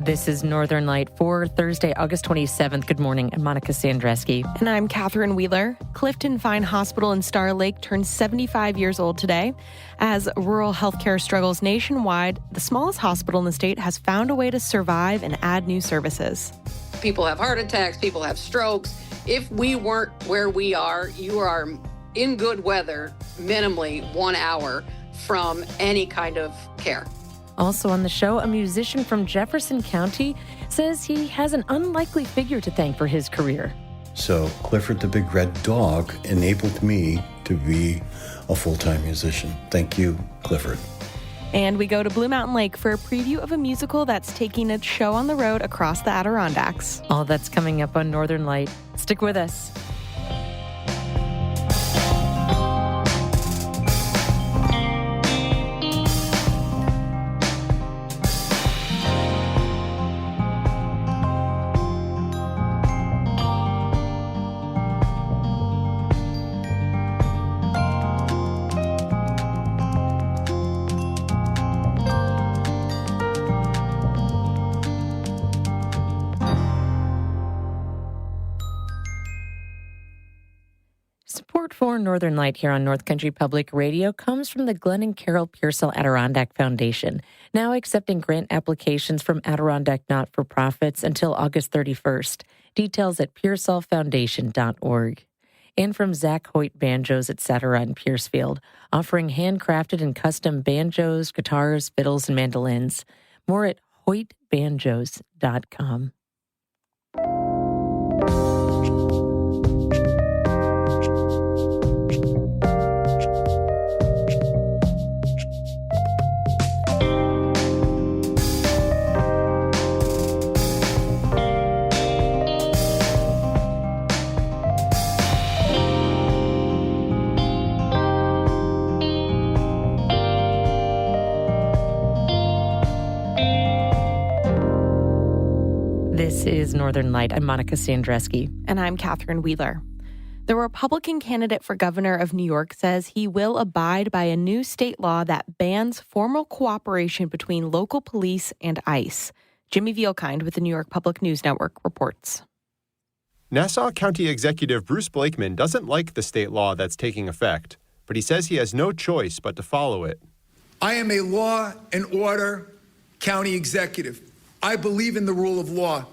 This is Northern Light for Thursday, August 27th. Good morning. I'm Monica Sandreski. And I'm Catherine Wheeler. Clifton-Fine Hospital in Star Lake turns 75 years old today. As rural healthcare struggles nationwide, the smallest hospital in the state has found a way to survive and add new services. People have heart attacks, people have strokes. If we weren't where we are, you are in good weather, minimally 1 hour from any kind of care. Also on the show, a musician from Jefferson County says he has an unlikely figure to thank for his career. So Clifford the Big Red Dog enabled me to be a full-time musician. Thank you, Clifford. And we go to Blue Mountain Lake for a preview of a musical that's taking its show on the road across the Adirondacks. All that's coming up on Northern Light. Stick with us. Support for Northern Light here on North Country Public Radio comes from the Glenn and Carol Pearsall Adirondack Foundation, now accepting grant applications from Adirondack not-for-profits until August 31st. Details at pearsallfoundation.org. And from Zach Hoyt Banjos, etc. in Piercefield, offering handcrafted and custom banjos, guitars, fiddles, and mandolins. More at hoytbanjos.com. This is Northern Light. I'm Monica Sandreski. And I'm Catherine Wheeler. The Republican candidate for governor of New York says he will abide by a new state law that bans formal cooperation between local police and ICE. Jimmy Vielkind with the New York Public News Network reports. Nassau County Executive Bruce Blakeman doesn't like the state law that's taking effect, but he says he has no choice but to follow it. I am a law and order county executive. I believe in the rule of law,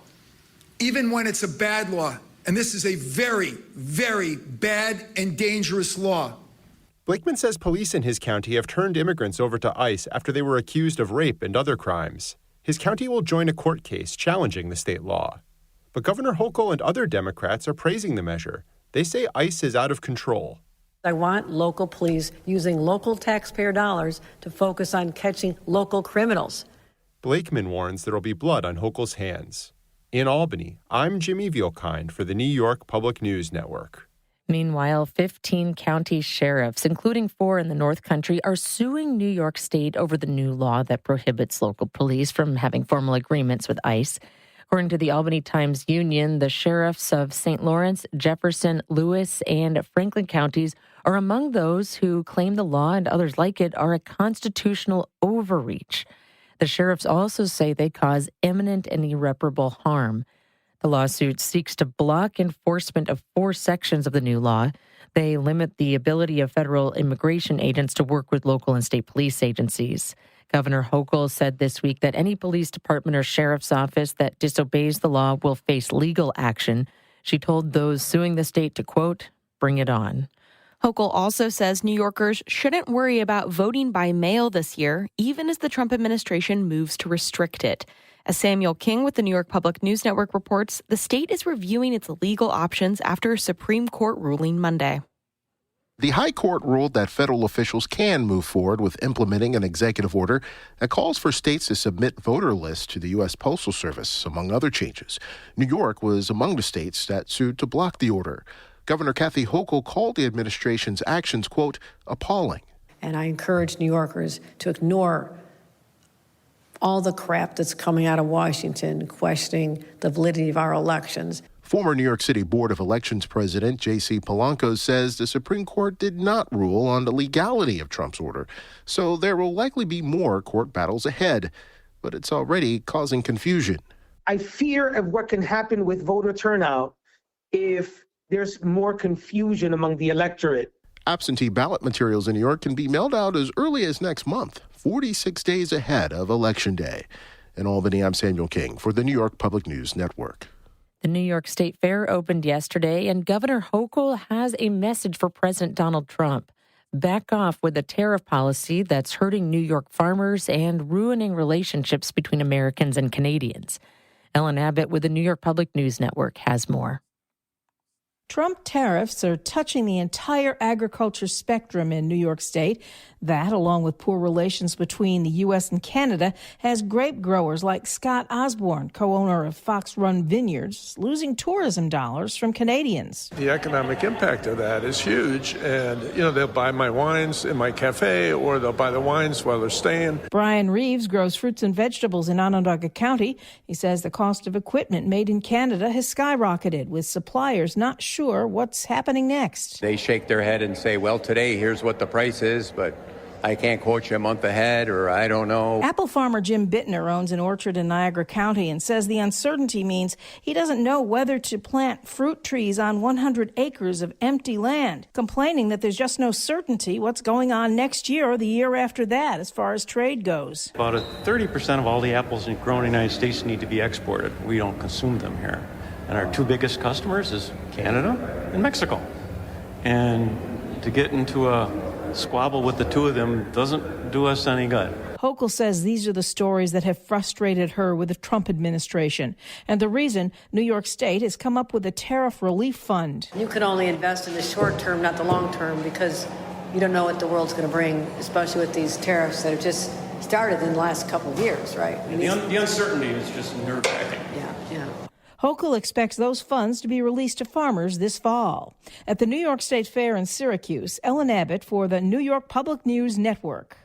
even when it's a bad law. And this is a very, very bad and dangerous law. Blakeman says police in his county have turned immigrants over to ICE after they were accused of rape and other crimes. His county will join a court case challenging the state law. But Governor Hochul and other Democrats are praising the measure. They say ICE is out of control. I want local police using local taxpayer dollars to focus on catching local criminals. Blakeman warns there will be blood on Hochul's hands. In Albany, I'm Jimmy Vielkind for the New York Public News Network. Meanwhile, 15 county sheriffs, including 4 in the North Country, are suing New York State over the new law that prohibits local police from having formal agreements with ICE. According to the Albany Times-Union, the sheriffs of St. Lawrence, Jefferson, Lewis, and Franklin counties are among those who claim the law and others like it are a constitutional overreach. The sheriffs also say they cause imminent and irreparable harm. The lawsuit seeks to block enforcement of 4 sections of the new law. They limit the ability of federal immigration agents to work with local and state police agencies. Governor Hochul said this week that any police department or sheriff's office that disobeys the law will face legal action. She told those suing the state to, quote, bring it on. Hochul also says New Yorkers shouldn't worry about voting by mail this year, even as the Trump administration moves to restrict it. As Samuel King with the New York Public News Network reports, the state is reviewing its legal options after a Supreme Court ruling Monday. The High Court ruled that federal officials can move forward with implementing an executive order that calls for states to submit voter lists to the U.S. Postal Service, among other changes. New York was among the states that sued to block the order. Governor Kathy Hochul called the administration's actions, quote, appalling. And I encourage New Yorkers to ignore all the crap that's coming out of Washington questioning the validity of our elections. Former New York City Board of Elections President J.C. Polanco says the Supreme Court did not rule on the legality of Trump's order, so there will likely be more court battles ahead. but it's already causing confusion. I fear of what can happen with voter turnout if there's more confusion among the electorate. Absentee ballot materials in New York can be mailed out as early as next month, 46 days ahead of Election Day. In Albany, I'm Samuel King for the New York Public News Network. The New York State Fair opened yesterday, and Governor Hochul has a message for President Donald Trump. Back off with a tariff policy that's hurting New York farmers and ruining relationships between Americans and Canadians. Ellen Abbott with the New York Public News Network has more. Trump tariffs are touching the entire agriculture spectrum in New York State. That, along with poor relations between the U.S. and Canada, has grape growers like Scott Osborne, co-owner of Fox Run Vineyards, losing tourism dollars from Canadians. The economic impact of that is huge. And, they'll buy my wines in my cafe, or they'll buy the wines while they're staying. Brian Reeves grows fruits and vegetables in Onondaga County. He says the cost of equipment made in Canada has skyrocketed, with suppliers not sure what's happening next. They shake their head and say, well, today, here's what the price is, but I can't quote you a month ahead, or I don't know. Apple farmer Jim Bittner owns an orchard in Niagara County and says the uncertainty means he doesn't know whether to plant fruit trees on 100 acres of empty land, complaining that there's just no certainty what's going on next year or the year after that as far as trade goes. About 30% of all the apples grown in the United States need to be exported. We don't consume them here. And our two biggest customers is Canada and Mexico. And to get into a squabble with the two of them doesn't do us any good. Hochul says these are the stories that have frustrated her with the Trump administration. And the reason New York State has come up with a tariff relief fund. You can only invest in the short term, not the long term, because you don't know what the world's going to bring, especially with these tariffs that have just started in the last couple of years, right? The uncertainty is just nerve-wracking. Yeah. Hochul expects those funds to be released to farmers this fall. At the New York State Fair in Syracuse, Ellen Abbott for the New York Public News Network.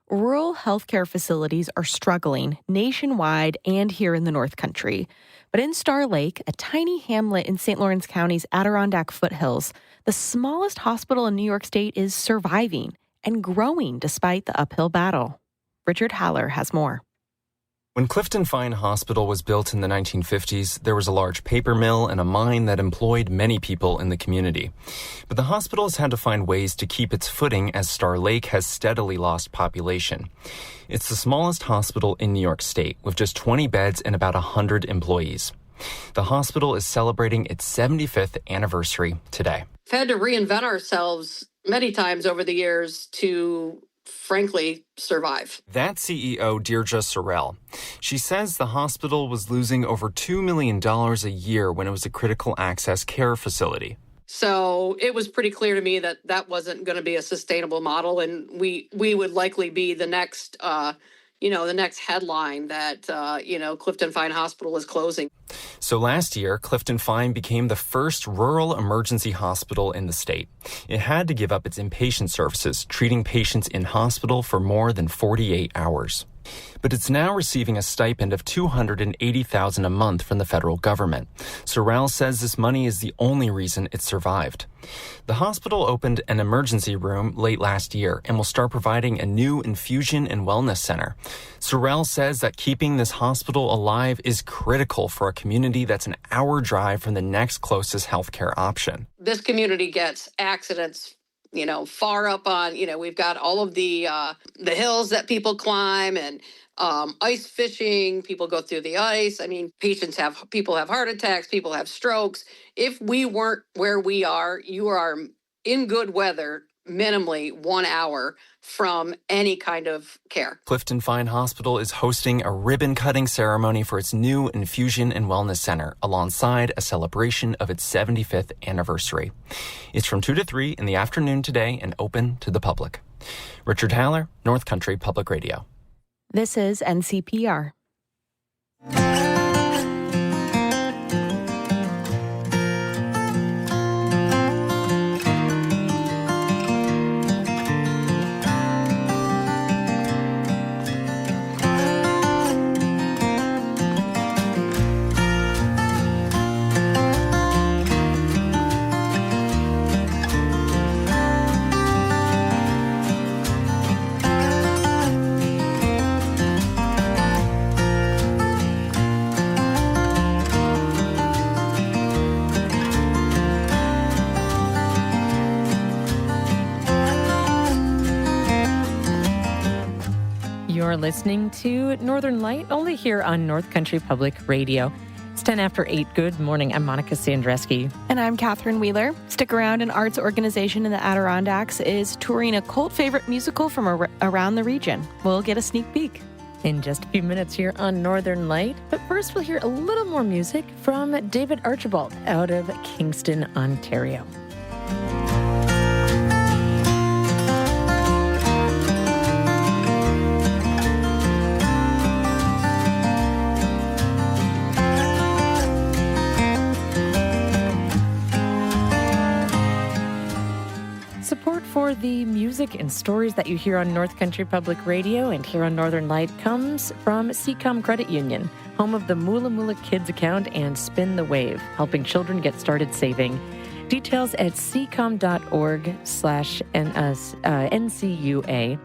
Rural healthcare facilities are struggling nationwide and here in the North Country. But in Star Lake, a tiny hamlet in St. Lawrence County's Adirondack foothills, the smallest hospital in New York State is surviving and growing despite the uphill battle. Richard Haller has more. When Clifton-Fine Hospital was built in the 1950s, there was a large paper mill and a mine that employed many people in the community. But the hospital has had to find ways to keep its footing as Star Lake has steadily lost population. It's the smallest hospital in New York State, with just 20 beds and about 100 employees. The hospital is celebrating its 75th anniversary today. We've had to reinvent ourselves many times over the years to frankly, survive. That's CEO Deirdre Sorrell. She says the hospital was losing over $2 million a year when it was a critical access care facility. So it was pretty clear to me that that wasn't going to be a sustainable model, and we would likely be the next, the next headline that, Clifton-Fine Hospital is closing. So last year, Clifton-Fine became the first rural emergency hospital in the state. It had to give up its inpatient services, treating patients in hospital for more than 48 hours. But it's now receiving a stipend of $280,000 a month from the federal government. Sorrell says this money is the only reason it survived. The hospital opened an emergency room late last year and will start providing a new infusion and wellness center. Sorrell says that keeping this hospital alive is critical for a community that's an hour drive from the next closest healthcare option. This community gets accidents far up on, we've got all of the hills that people climb and ice fishing. People go through the ice. I mean, people have heart attacks. People have strokes. If we weren't where we are, you are in good weather, minimally 1 hour from any kind of care. Clifton-Fine Hospital is hosting a ribbon-cutting ceremony for its new infusion and wellness center alongside a celebration of its 75th anniversary. It's from 2 to 3 in the afternoon today and open to the public. Richard Haller, North Country Public Radio. This is NCPR. You're listening to Northern Light, only here on North Country Public Radio. It's 10 after 8. Good morning. I'm Monica Sandreski. And I'm Catherine Wheeler. Stick Around, an arts organization in the Adirondacks, is touring a cult favorite musical from around the region. We'll get a sneak peek in just a few minutes here on Northern Light. But first, we'll hear a little more music from David Archibald out of Kingston, Ontario. Support for the music and stories that you hear on North Country Public Radio and here on Northern Light comes from CCOM Credit Union, home of the Moola Moola Kids account and Spin the Wave, helping children get started saving. Details at ccom.org/NCUA.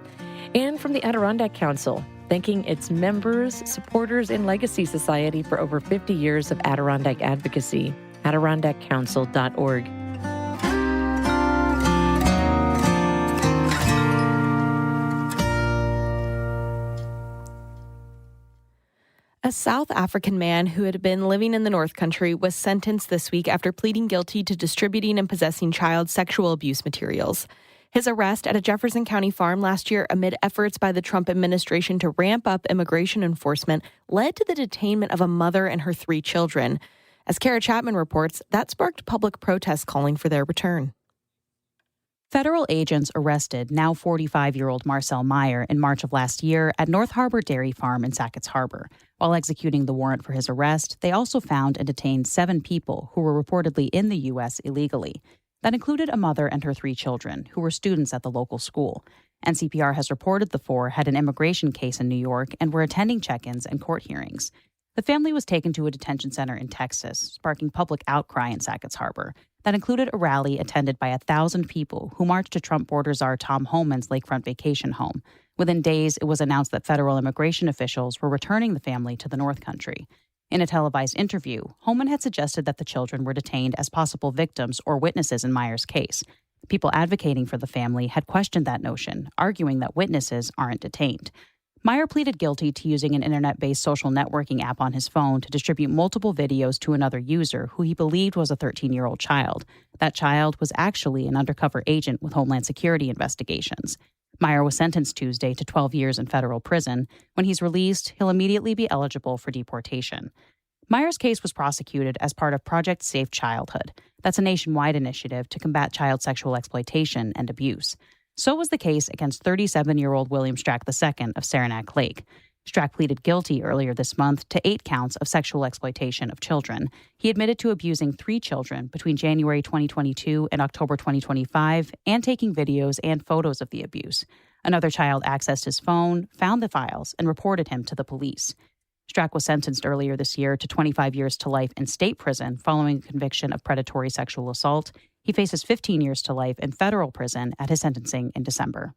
And from the Adirondack Council, thanking its members, supporters, and Legacy Society for over 50 years of Adirondack advocacy. AdirondackCouncil.org. A South African man who had been living in the North Country was sentenced this week after pleading guilty to distributing and possessing child sexual abuse materials. His arrest at a Jefferson County farm last year amid efforts by the Trump administration to ramp up immigration enforcement led to the detainment of a mother and her 3 children. As Kara Chapman reports, that sparked public protests calling for their return. Federal agents arrested now 45-year-old Marcel Meyer in March of last year at North Harbor Dairy Farm in Sackett's Harbor. While executing the warrant for his arrest, they also found and detained 7 people who were reportedly in the U.S. illegally. That included a mother and her 3 children, who were students at the local school. NCPR has reported the 4 had an immigration case in New York and were attending check-ins and court hearings. The family was taken to a detention center in Texas, sparking public outcry in Sackett's Harbor. That included a rally attended by 1,000 people who marched to Trump border czar Tom Homan's lakefront vacation home. Within days, it was announced that federal immigration officials were returning the family to the North Country. In a televised interview, Homan had suggested that the children were detained as possible victims or witnesses in Meyer's case. People advocating for the family had questioned that notion, arguing that witnesses aren't detained. Meyer pleaded guilty to using an internet-based social networking app on his phone to distribute multiple videos to another user who he believed was a 13-year-old child. That child was actually an undercover agent with Homeland Security investigations. Meyer was sentenced Tuesday to 12 years in federal prison. When he's released, he'll immediately be eligible for deportation. Meyer's case was prosecuted as part of Project Safe Childhood. That's a nationwide initiative to combat child sexual exploitation and abuse. So was the case against 37-year-old William Strack II of Saranac Lake. Strack pleaded guilty earlier this month to 8 counts of sexual exploitation of children. He admitted to abusing 3 children between January 2022 and October 2025 and taking videos and photos of the abuse. Another child accessed his phone, found the files, and reported him to the police. Strack was sentenced earlier this year to 25 years to life in state prison following a conviction of predatory sexual assault. He faces 15 years to life in federal prison at his sentencing in December.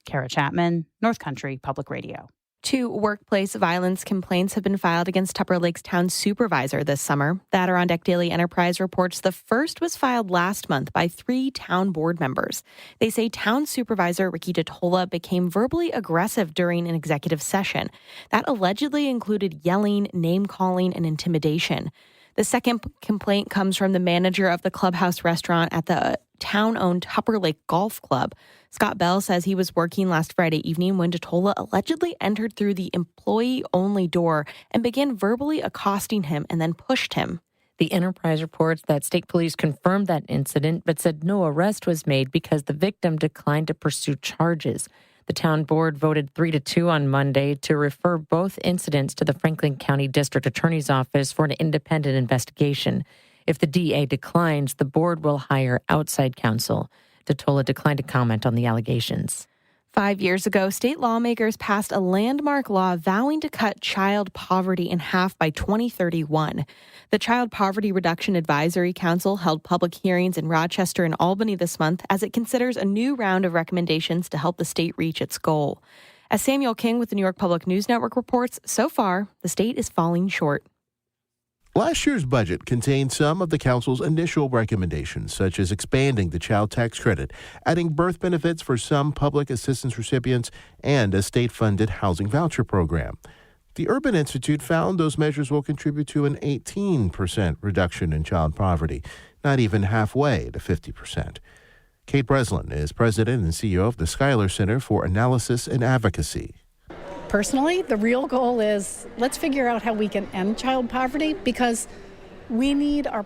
Kara Chapman, North Country Public Radio. 2 workplace violence complaints have been filed against Tupper Lake's town supervisor this summer. The Adirondack Daily Enterprise reports the first was filed last month by 3 town board members. They say town supervisor Ricky DeTola became verbally aggressive during an executive session. That allegedly included yelling, name-calling, and intimidation. The second complaint comes from the manager of the Clubhouse restaurant at the town-owned Tupper Lake Golf Club. Scott Bell says he was working last Friday evening when DeTola allegedly entered through the employee-only door and began verbally accosting him and then pushed him. The Enterprise reports that state police confirmed that incident but said no arrest was made because the victim declined to pursue charges. The town board voted 3-2 on Monday to refer both incidents to the Franklin County District Attorney's Office for an independent investigation. If the DA declines, the board will hire outside counsel. DeTola declined to comment on the allegations. 5 years ago, state lawmakers passed a landmark law vowing to cut child poverty in half by 2031. The Child Poverty Reduction Advisory Council held public hearings in Rochester and Albany this month as it considers a new round of recommendations to help the state reach its goal. As Samuel King with the New York Public News Network reports, so far, the state is falling short. Last year's budget contained some of the council's initial recommendations, such as expanding the child tax credit, adding birth benefits for some public assistance recipients, and a state-funded housing voucher program. The Urban Institute found those measures will contribute to an 18% reduction in child poverty, not even halfway to 50%. Kate Breslin is president and CEO of the Schuyler Center for Analysis and Advocacy. Personally, the real goal is let's figure out how we can end child poverty, because we need our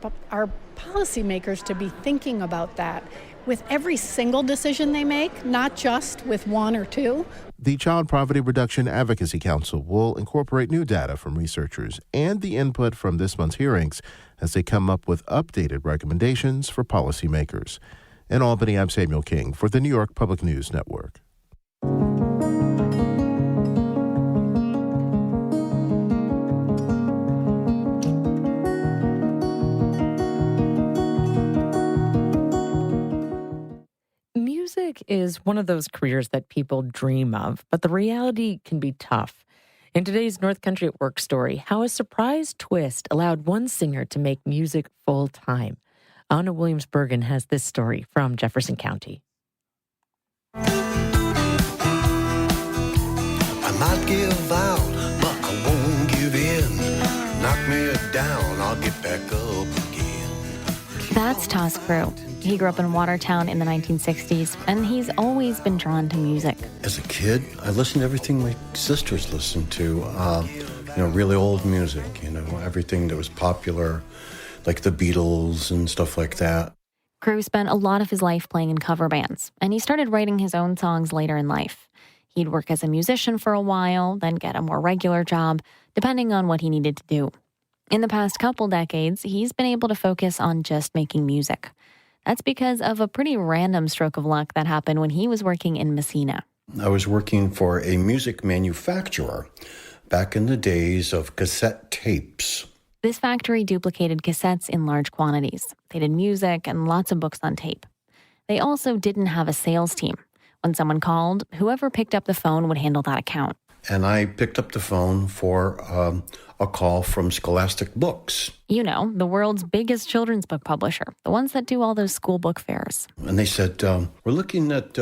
policymakers to be thinking about that with every single decision they make, not just with one or two. The Child Poverty Reduction Advocacy Council will incorporate new data from researchers and the input from this month's hearings as they come up with updated recommendations for policymakers. In Albany, I'm Samuel King for the New York Public News Network. Music is one of those careers that people dream of, but the reality can be tough. In today's North Country at Work story, how a surprise twist allowed one singer to make music full-time. Anna Williams-Bergen has this story from Jefferson County. I might give out, but I won't give in. Knock me down, I'll get back up again. That's Toss Crew. He grew up in Watertown in the 1960s, and he's always been drawn to music. As a kid, I listened to everything my sisters listened to, really old music, everything that was popular, like the Beatles and stuff like that. Crew spent a lot of his life playing in cover bands, and he started writing his own songs later in life. He'd work as a musician for a while, then get a more regular job, depending on what he needed to do. In the past couple decades, he's been able to focus on just making music. That's because of a pretty random stroke of luck that happened when he was working in Messina. I was working for a music manufacturer back in the days of cassette tapes. This factory duplicated cassettes in large quantities. They did music and lots of books on tape. They also didn't have a sales team. When someone called, whoever picked up the phone would handle that account. And I picked up the phone for a call from Scholastic Books. You know, the world's biggest children's book publisher, the ones that do all those school book fairs. And they said, we're looking at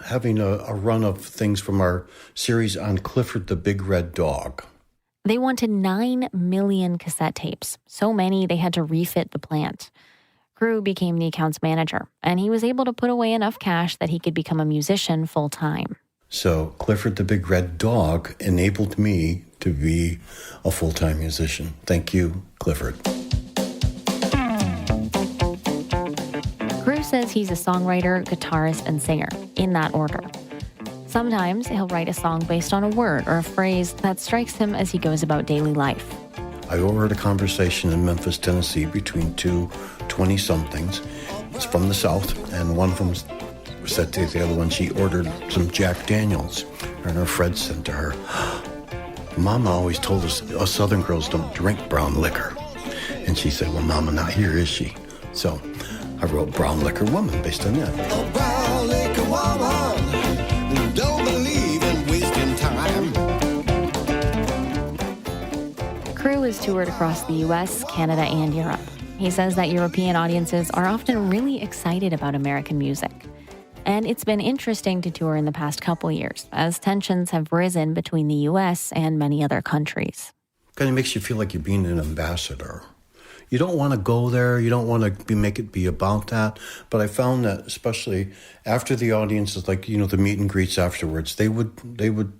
having a run of things from our series on Clifford the Big Red Dog. They wanted 9 million cassette tapes, so many they had to refit the plant. Crew became the accounts manager, and he was able to put away enough cash that he could become a musician full-time. So Clifford the Big Red Dog enabled me to be a full-time musician. Thank you, Clifford. Crew says he's a songwriter, guitarist, and singer, in that order. Sometimes he'll write a song based on a word or a phrase that strikes him as he goes about daily life. I overheard a conversation in Memphis, Tennessee between two 20-somethings. It's from the South, and one of them said to the other one she ordered some Jack Daniels, and her friend said to her, Mama always told us Southern girls don't drink brown liquor. And she said, well, Mama not here, is she? So I wrote Brown Liquor Woman based on that. A brown liquor woman, don't believe in wasting time. Crew has toured across the U.S., Canada, and Europe. He says that European audiences are often really excited about American music. And it's been interesting to tour in the past couple years as tensions have risen between the U.S. and many other countries. Kind of makes you feel like you're being an ambassador. You don't want to go there. You don't want to make it be about that. But I found that especially after the audiences, like, the meet and greets afterwards, they would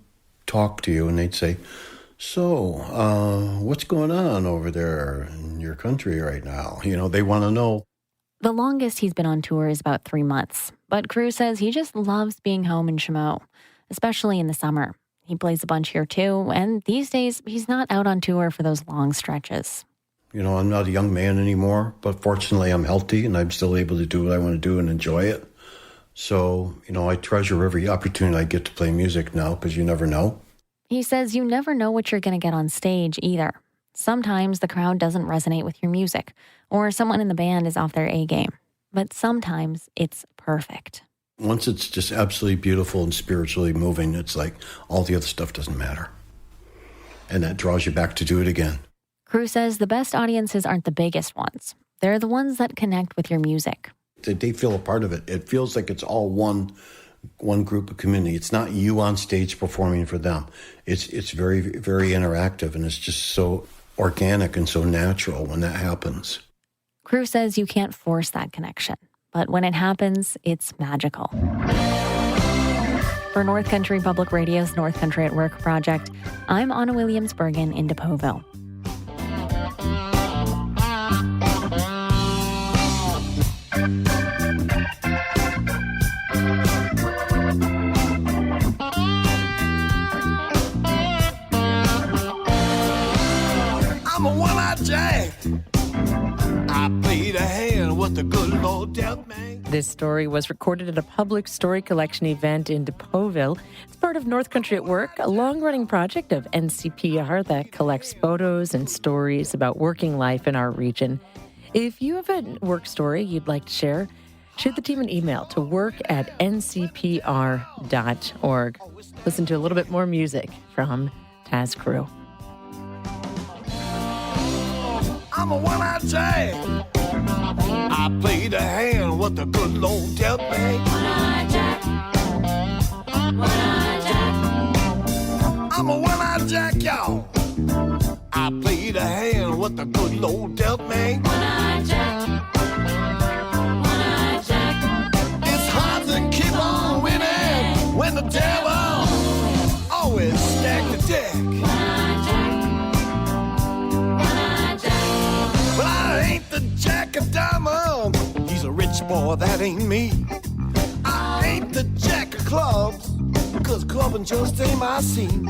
talk to you and they'd say, so, what's going on over there in your country right now? They want to know. The longest he's been on tour is about 3 months, but Crew says he just loves being home in Chameau, especially in the summer. He plays a bunch here too, and these days he's not out on tour for those long stretches. I'm not a young man anymore, but fortunately I'm healthy and I'm still able to do what I want to do and enjoy it. So, I treasure every opportunity I get to play music now because you never know. He says you never know what you're going to get on stage either. Sometimes the crowd doesn't resonate with your music, or someone in the band is off their A game. But sometimes it's perfect. Once it's just absolutely beautiful and spiritually moving, it's like all the other stuff doesn't matter. And that draws you back to do it again. Crew says the best audiences aren't the biggest ones. They're the ones that connect with your music. They feel a part of it. It feels like it's all one group of community. It's not you on stage performing for them. It's very, very interactive, and it's just so organic and so natural when that happens. Crew says you can't force that connection, but when it happens, it's magical. For North Country Public Radio's North Country at Work project, I'm Anna Williams-Bergen in DePauwville. I'm a one-eyed jack. I played a hand with the good Lord dealt me. This story was recorded at a public story collection event in DePauwville. It's part of North Country at Work, a long-running project of NCPR that collects photos and stories about working life in our region. If you have a work story you'd like to share, shoot the team an email to work@ncpr.org. Listen to a little bit more music from Taz Crew. I'm a one-eyed jack. I played a hand with the good Lord dealt me. One-eyed jack. One-eyed jack. I'm a one-eyed jack, y'all. I played a hand with the good Lord dealt me. One-eyed jack. One-eyed jack. It's hard to keep on winning when the devil always stacked the deck. One-eyed jack. But I ain't the Jack of Diamond. He's a rich boy, that ain't me. I ain't the Jack of Clubs, cause clubbing just ain't my scene.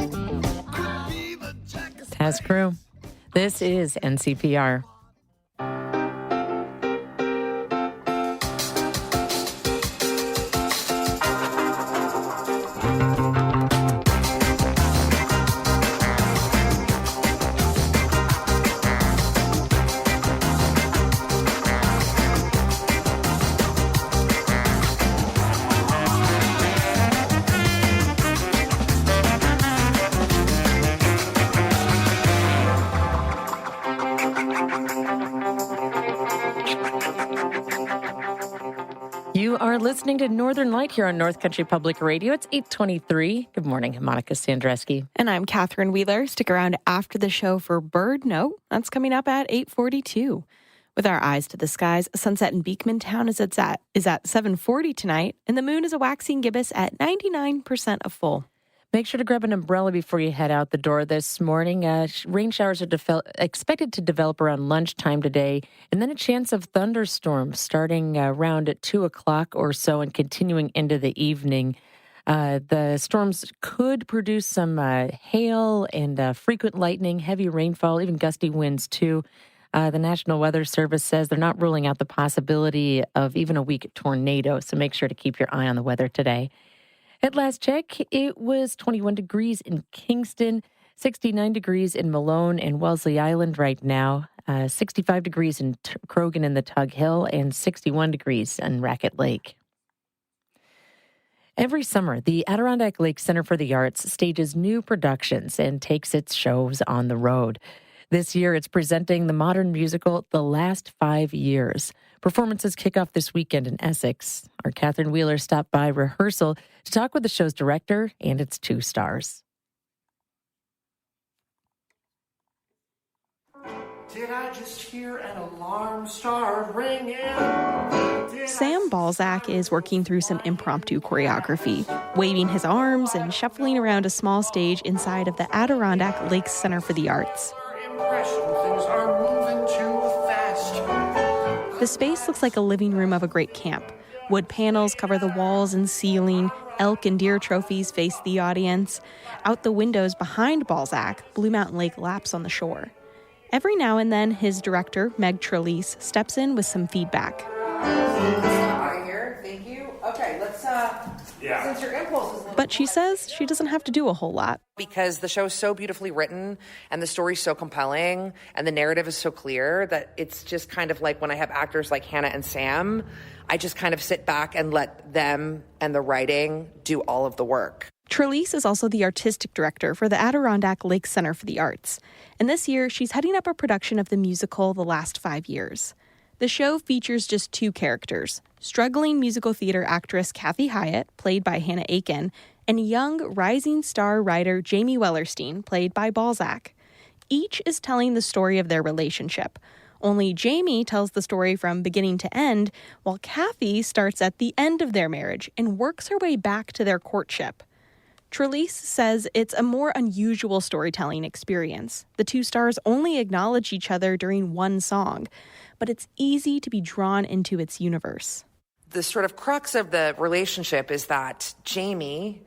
Taz Crew. This is NCPR. You are listening to Northern Light here on North Country Public Radio. It's 8:23. Good morning, Monica Sandreski. And I'm Catherine Wheeler. Stick around after the show for Bird Note. That's coming up at 8:42. With our eyes to the skies, sunset in Beekmantown is at 7:40 tonight, and the moon is a waxing gibbous at 99% of full. Make sure to grab an umbrella before you head out the door this morning. Rain showers are expected to develop around lunchtime today, and then a chance of thunderstorms starting around at 2 o'clock or so and continuing into the evening. The storms could produce some hail and frequent lightning, heavy rainfall, even gusty winds too. The National Weather Service says they're not ruling out the possibility of even a weak tornado, so make sure to keep your eye on the weather today. At last check, it was 21 degrees in Kingston, 69 degrees in Malone and Wellesley Island right now, 65 degrees in Croghan and the Tug Hill, and 61 degrees in Racket Lake. Every summer, the Adirondack Lake Center for the Arts stages new productions and takes its shows on the road. This year, it's presenting the modern musical The Last 5 Years. Performances kick off this weekend in Essex. Our Catherine Wheeler stopped by rehearsal to talk with the show's director and its 2 stars. Did I just hear an alarm start ringing? Sam Balzac is working through some impromptu choreography, waving his arms and shuffling around a small stage inside of the Adirondack Lake Center for the Arts. Things are moving too fast. The space looks like a living room of a great camp. Wood panels cover the walls and ceiling. Elk and deer trophies face the audience. Out the windows behind Balzac, Blue Mountain Lake laps on the shore. Every now and then, his director, Meg Trelease, steps in with some feedback. Out of here. Thank you. Okay, let's, since your impulse is... But she says she doesn't have to do a whole lot. Because the show is so beautifully written, and the story's so compelling, and the narrative is so clear that it's just kind of like when I have actors like Hannah and Sam, I just kind of sit back and let them and the writing do all of the work. Trelise is also the artistic director for the Adirondack Lake Center for the Arts. And this year, she's heading up a production of the musical The Last 5 Years. The show features just 2 characters, struggling musical theater actress Kathy Hyatt, played by Hannah Aiken, and young rising star writer Jamie Wellerstein, played by Balzac. Each is telling the story of their relationship. Only Jamie tells the story from beginning to end, while Kathy starts at the end of their marriage and works her way back to their courtship. Trelise says it's a more unusual storytelling experience. The 2 stars only acknowledge each other during one song, but it's easy to be drawn into its universe. The sort of crux of the relationship is that Jamie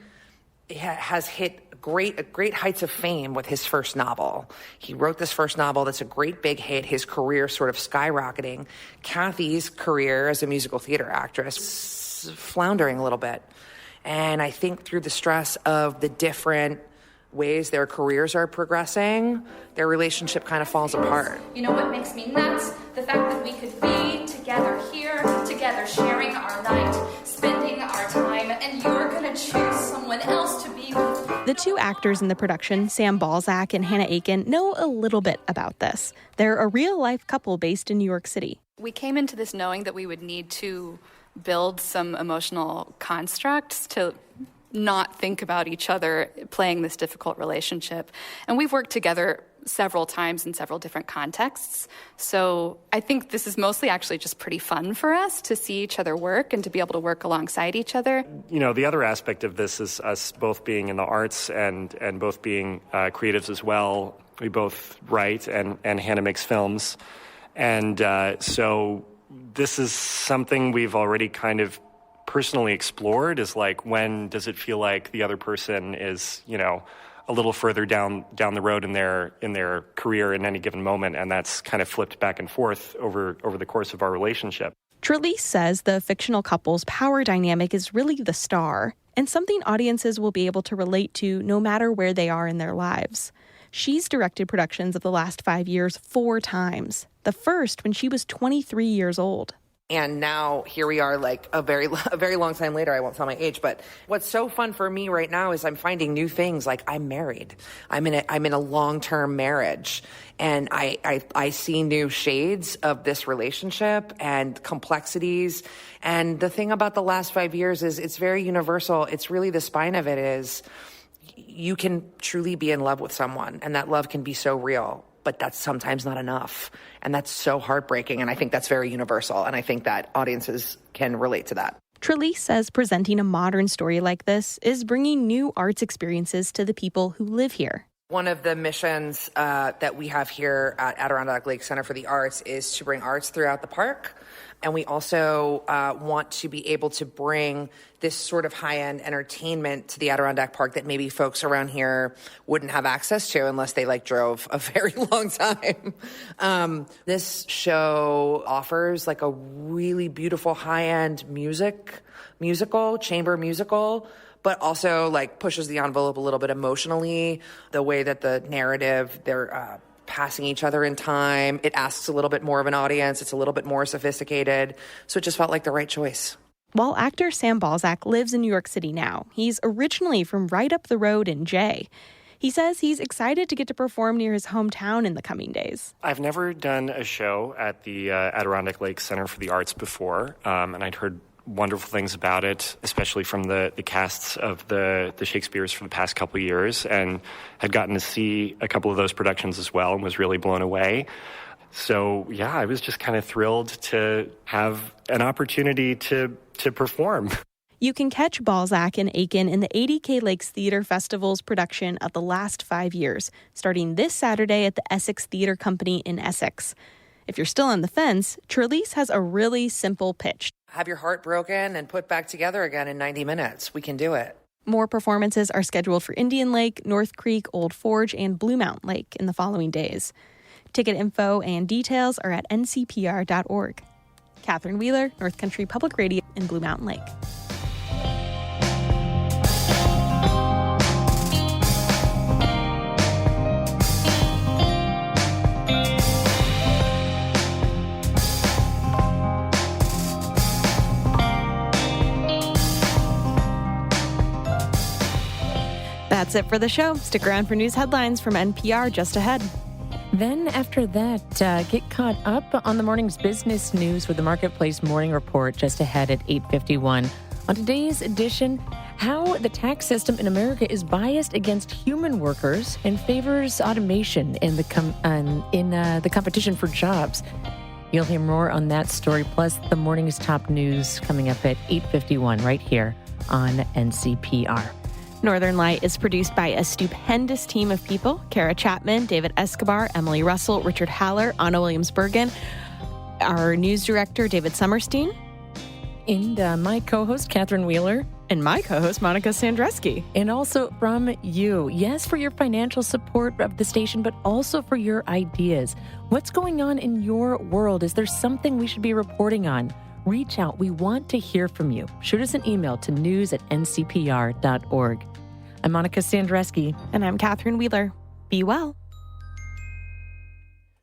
has hit great heights of fame with his first novel. He wrote this first novel that's a great big hit, his career sort of skyrocketing. Kathy's career as a musical theater actress floundering a little bit. And I think through the stress of the different ways their careers are progressing, their relationship kind of falls apart. You know what makes me nuts? The fact that we could be together here, together sharing our night, spending our time, and you're gonna choose someone else to be with. The 2 actors in the production, Sam Balzac and Hannah Aiken, know a little bit about this. They're a real-life couple based in New York City. We came into this knowing that we would need to build some emotional constructs to not think about each other playing this difficult relationship. And we've worked together several times in several different contexts. So I think this is mostly actually just pretty fun for us to see each other work and to be able to work alongside each other. You know, the other aspect of this is us both being in the arts and both being creatives as well. We both write and Hannah makes films. And so this is something we've already kind of personally explored, is like, when does it feel like the other person is, you know, a little further down the road in their career in any given moment, and that's kind of flipped back and forth over the course of our relationship. Trelise says the fictional couple's power dynamic is really the star, and something audiences will be able to relate to no matter where they are in their lives. She's directed productions of The Last 5 Years 4 times, the first when she was 23 years old. And now here we are, like a very long time later. I won't tell my age, but what's so fun for me right now is I'm finding new things. Like, I'm married. I'm in a long-term marriage, and I see new shades of this relationship and complexities. And the thing about The Last 5 Years is it's very universal. It's really, the spine of it is you can truly be in love with someone, and that love can be so real. But that's sometimes not enough. And that's so heartbreaking. And I think that's very universal. And I think that audiences can relate to that. Trelise says presenting a modern story like this is bringing new arts experiences to the people who live here. One of the missions that we have here at Adirondack Lake Center for the Arts is to bring arts throughout the park. And we also want to be able to bring this sort of high-end entertainment to the Adirondack Park that maybe folks around here wouldn't have access to unless they drove a very long time. This show offers a really beautiful high-end musical, chamber musical, but also pushes the envelope a little bit emotionally. The way that the narrative, they're passing each other in time. It asks a little bit more of an audience. It's a little bit more sophisticated. So it just felt like the right choice. While actor Sam Balzac lives in New York City now, he's originally from right up the road in Jay. He says he's excited to get to perform near his hometown in the coming days. I've never done a show at the Adirondack Lake Center for the Arts before, and I'd heard wonderful things about it, especially from the casts of the Shakespeares for the past couple of years, and had gotten to see a couple of those productions as well and was really blown away. So, yeah, I was just kind of thrilled to have an opportunity to perform. You can catch Balzac and Aiken in the ADK Lakes Theater Festival's production of The Last 5 Years, starting this Saturday at the Essex Theater Company in Essex. If you're still on the fence, Trelise has a really simple pitch. Have your heart broken and put back together again in 90 minutes. We can do it. More performances are scheduled for Indian Lake, North Creek, Old Forge, and Blue Mountain Lake in the following days. Ticket info and details are at ncpr.org. Catherine Wheeler, North Country Public Radio in Blue Mountain Lake. That's it for the show. Stick around for news headlines from NPR just ahead. Then after that, get caught up on the morning's business news with the Marketplace Morning Report just ahead at 8:51. On today's edition, how the tax system in America is biased against human workers and favors automation in the competition for jobs. You'll hear more on that story, plus the morning's top news coming up at 8:51 right here on NCPR. Northern Light is produced by a stupendous team of people: Kara Chapman, David Escobar, Emily Russell, Richard Haller, Anna Williams-Bergen, our news director, David Summerstein, and my co-host, Catherine Wheeler. And my co-host, Monica Sandreski. And also from you. Yes, for your financial support of the station, but also for your ideas. What's going on in your world? Is there something we should be reporting on? Reach out. We want to hear from you. Shoot us an email to news@ncpr.org. I'm Monica Sandreski. And I'm Catherine Wheeler. Be well.